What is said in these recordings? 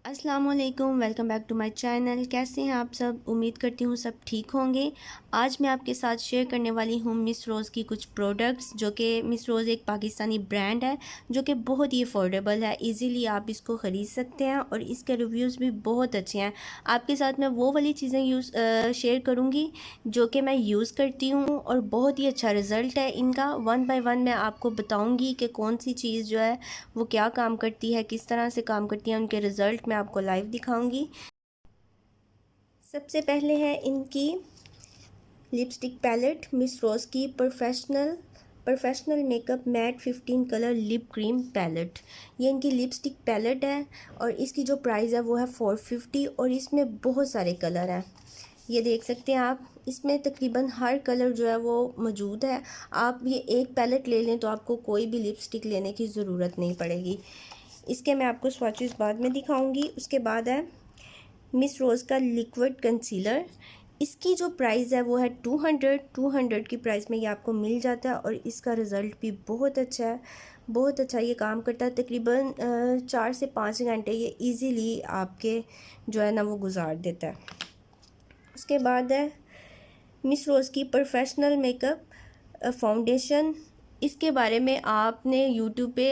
अस्सलामुअलैकुम, welcome back to my channel. कैसे हैं आप सब? उम्मीद करती हूँ सब ठीक होंगे। आज मैं आपके साथ शेयर करने वाली हूँ मिस रोज़ की कुछ प्रोडक्ट्स, जो कि मिस रोज़ एक पाकिस्तानी ब्रांड है जो कि बहुत ही अफोर्डेबल है। इजीली आप इसको ख़रीद सकते हैं और इसके रिव्यूज़ भी बहुत अच्छे हैं। आपके साथ मैं वो वाली चीज़ें शेयर करूँगी जो कि मैं यूज़ करती हूँ और बहुत ही अच्छा रिज़ल्ट है इनका। वन बाय वन मैं आपको बताऊँगी कि कौन सी चीज़ जो है वो क्या काम करती है, किस तरह से काम करती है, उनके रिज़ल्ट मैं आपको लाइव दिखाऊंगी। सबसे पहले है इनकी लिपस्टिक पैलेट, मिस रोज़ की professional makeup matte 15 colour lip cream palette. ये इनकी लिपस्टिक पैलेट है और इसकी जो प्राइस है वो है 450 और इसमें बहुत सारे कलर हैं। ये देख सकते हैं आप, इसमें तकरीबन हर कलर जो है वो मौजूद है। आप ये एक पैलेट ले लें तो आपको कोई भी लिपस्टिक लेने की ज़रूरत नहीं पड़ेगी। इसके मैं आपको स्वॉचेस बाद में दिखाऊंगी। उसके बाद है मिस रोज़ का लिक्विड कंसीलर। इसकी जो प्राइस है वो है 200 की प्राइस में ये आपको मिल जाता है और इसका रिज़ल्ट भी बहुत अच्छा है, बहुत अच्छा ये काम करता है। तकरीबन 4 से 5 घंटे ये इजीली आपके जो है ना वो गुजार देता है। उसके बाद है मिस रोज़ की प्रोफेशनल मेकअप फाउंडेशन। इसके बारे में आपने यूट्यूब पे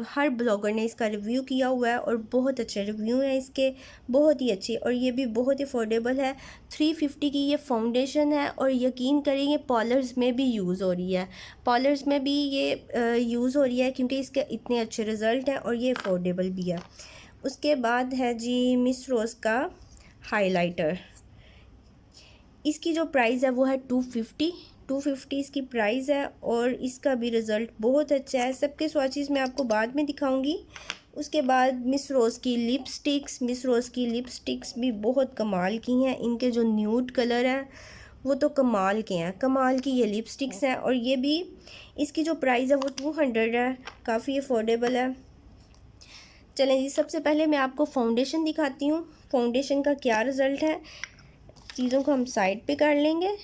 हर ब्लॉगर ने इसका रिव्यू किया हुआ है और बहुत अच्छे रिव्यू हैं इसके, बहुत ही अच्छे, और ये भी बहुत ही अफोर्डेबल है। 350 की ये फाउंडेशन है और यकीन करें ये पार्लर्स में भी यूज़ हो रही है, पार्लर्स में भी ये यूज़ हो रही है क्योंकि इसके इतने अच्छे रिज़ल्ट हैं और ये अफोर्डेबल भी है। उसके बाद है जी मिस रोज़ का हाइलाइटर। इसकी जो प्राइस है वो है 250 इसकी प्राइस है और इसका भी रिज़ल्ट बहुत अच्छा है। सबके स्वॉचेस मैं आपको बाद में दिखाऊंगी। उसके बाद मिस रोज़ की लिपस्टिक्स भी बहुत कमाल की हैं। इनके जो न्यूड कलर हैं वो तो कमाल के हैं, कमाल की ये लिपस्टिक्स हैं और ये भी, इसकी जो प्राइस है वो 200 है, काफ़ी अफोर्डेबल है। चलें जी, सबसे पहले मैं आपको फाउंडेशन दिखाती हूँ, फाउंडेशन का क्या रिज़ल्ट है। चीज़ों को हम साइड पे कर लेंगे।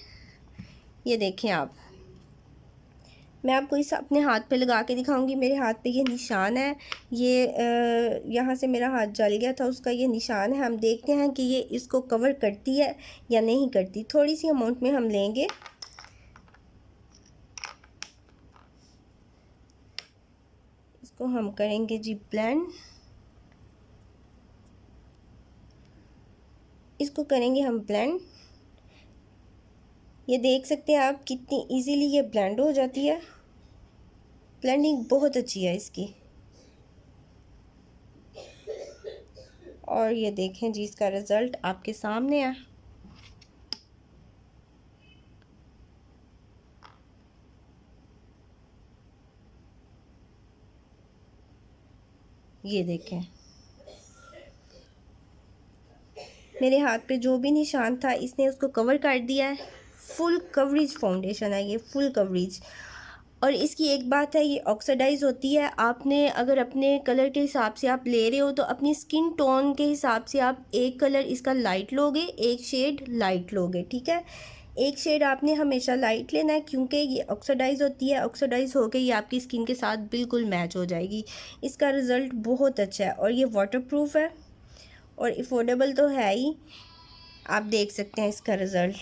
ये देखें आप, मैं आपको इस अपने हाथ पे लगा के दिखाऊंगी। मेरे हाथ पे ये निशान है, ये यहाँ से मेरा हाथ जल गया था, उसका ये निशान है। हम देखते हैं कि ये इसको कवर करती है या नहीं करती। थोड़ी सी अमाउंट में हम लेंगे, इसको हम करेंगे जी ब्लेंड, इसको करेंगे हम ब्लेंड। ये देख सकते हैं आप कितनी इजीली ये ब्लेंड हो जाती है। ब्लेंडिंग बहुत अच्छी है इसकी। और ये देखें जी, इसका रिज़ल्ट आपके सामने है। ये देखें, मेरे हाथ पे जो भी निशान था इसने उसको कवर कर दिया है। फुल कवरेज फाउंडेशन है ये, फुल कवरेज। और इसकी एक बात है, ये ऑक्सीडाइज होती है। आपने अगर अपने कलर के हिसाब से आप ले रहे हो तो अपनी स्किन टोन के हिसाब से आप एक कलर इसका लाइट लोगे, एक शेड लाइट लोगे, ठीक है। एक शेड आपने हमेशा लाइट लेना है क्योंकि ये ऑक्सीडाइज होती है, ऑक्सीडाइज होकर ये आपकी स्किन के साथ बिल्कुल मैच हो जाएगी। इसका रिज़ल्ट बहुत अच्छा है और ये वाटरप्रूफ है और अफोर्डेबल तो है ही। आप देख सकते हैं इसका रिज़ल्ट,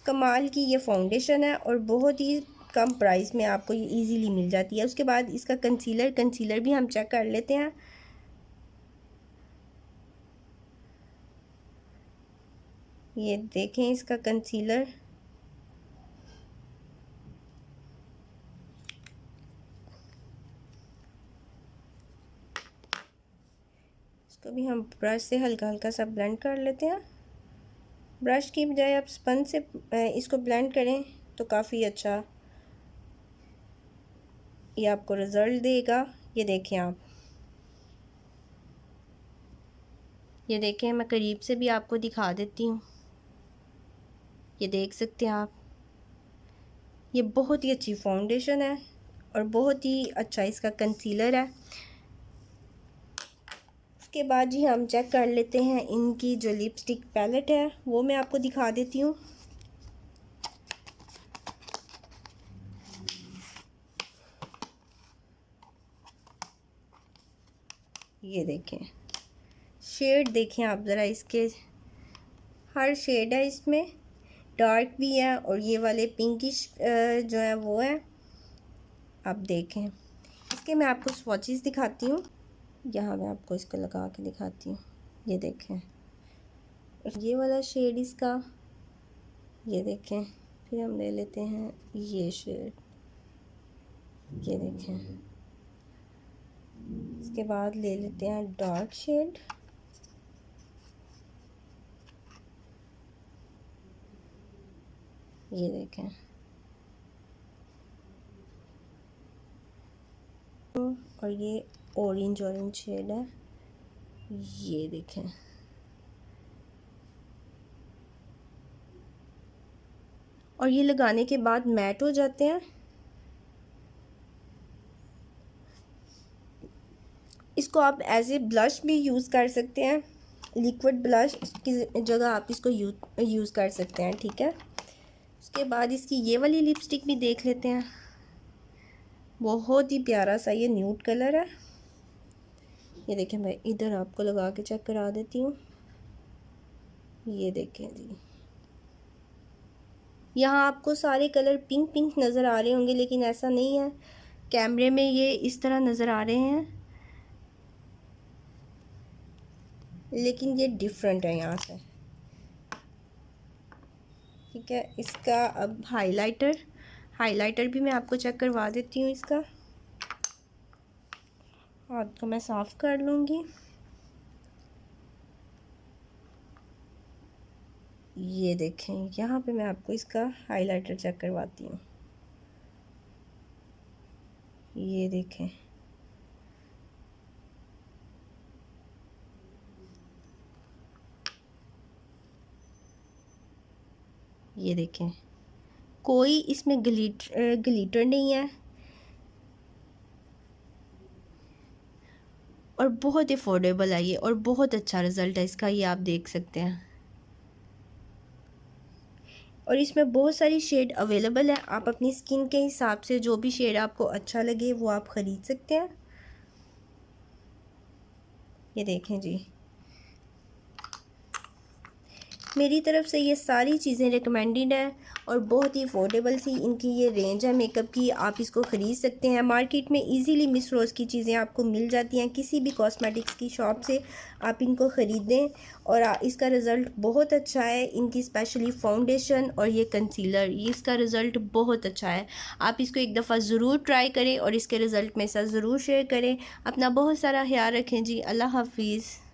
कमाल की ये फाउंडेशन है और बहुत ही कम प्राइस में आपको ये इजीली मिल जाती है। उसके बाद इसका कंसीलर भी हम चेक कर लेते हैं। ये देखें इसका कंसीलर, इसको भी हम ब्रश से हल्का हल्का सा ब्लेंड कर लेते हैं। ब्रश की बजाय आप स्पंज से इसको ब्लेंड करें तो काफ़ी अच्छा ये आपको रिज़ल्ट देगा। ये देखें आप, ये देखें, मैं करीब से भी आपको दिखा देती हूँ। ये देख सकते हैं आप, ये बहुत ही अच्छी फाउंडेशन है और बहुत ही अच्छा इसका कंसीलर है। उसके बाद जी हम चेक कर लेते हैं इनकी जो लिपस्टिक पैलेट है, वो मैं आपको दिखा देती हूँ। ये देखें, शेड देखें आप ज़रा, इसके हर शेड है इसमें, डार्क भी है और ये वाले पिंकिश जो है वो है। आप देखें, इसके मैं आपको स्वॉचेस दिखाती हूँ। यहाँ मैं आपको इसको लगा के दिखाती हूँ। ये देखें, ये वाला शेड इसका, ये देखें। फिर हम ले लेते हैं ये शेड, ये देखें। इसके बाद ले लेते हैं डार्क शेड, ये देखें। और ये ऑरेंज शेड है, ये देखें। और ये लगाने के बाद मैट हो जाते हैं। इसको आप एज ए ब्लश भी यूज़ कर सकते हैं, लिक्विड ब्लश की जगह आप इसको यूज़ कर सकते हैं, ठीक है। उसके बाद इसकी ये वाली लिपस्टिक भी देख लेते हैं। बहुत ही प्यारा सा ये न्यूड कलर है। ये देखें, मैं इधर आपको लगा के चेक करा देती हूँ। ये देखें जी, यहाँ आपको सारे कलर पिंक पिंक नज़र आ रहे होंगे, लेकिन ऐसा नहीं है। कैमरे में ये इस तरह नज़र आ रहे हैं, लेकिन ये डिफरेंट है यहाँ से, ठीक है। इसका अब हाइलाइटर भी मैं आपको चेक करवा देती हूँ। इसका हाथ को मैं साफ़ कर लूँगी। ये देखें, यहाँ पे मैं आपको इसका हाइलाइटर चेक करवाती हूँ। ये देखें, ये देखें, कोई इसमें ग्लिटर नहीं है और बहुत अफोर्डेबल है ये, और बहुत अच्छा रिज़ल्ट है इसका, ये आप देख सकते हैं। और इसमें बहुत सारी शेड अवेलेबल है, आप अपनी स्किन के हिसाब से जो भी शेड आपको अच्छा लगे वो आप ख़रीद सकते हैं। ये देखें जी, मेरी तरफ से ये सारी चीज़ें रिकमेंडेड है और बहुत ही अफोर्डेबल सी इनकी ये रेंज है मेकअप की। आप इसको ख़रीद सकते हैं, मार्केट में इजीली मिस रोज़ की चीज़ें आपको मिल जाती हैं। किसी भी कॉस्मेटिक्स की शॉप से आप इनको ख़रीदें और इसका रिज़ल्ट बहुत अच्छा है। इनकी स्पेशली फाउंडेशन और ये कंसीलर, ये इसका रिज़ल्ट बहुत अच्छा है। आप इसको एक दफ़ा ज़रूर ट्राई करें और इसके रिज़ल्ट मेरे साथ ज़रूर शेयर करें। अपना बहुत सारा ख्याल रखें जी। अल्लाह हाफिज़।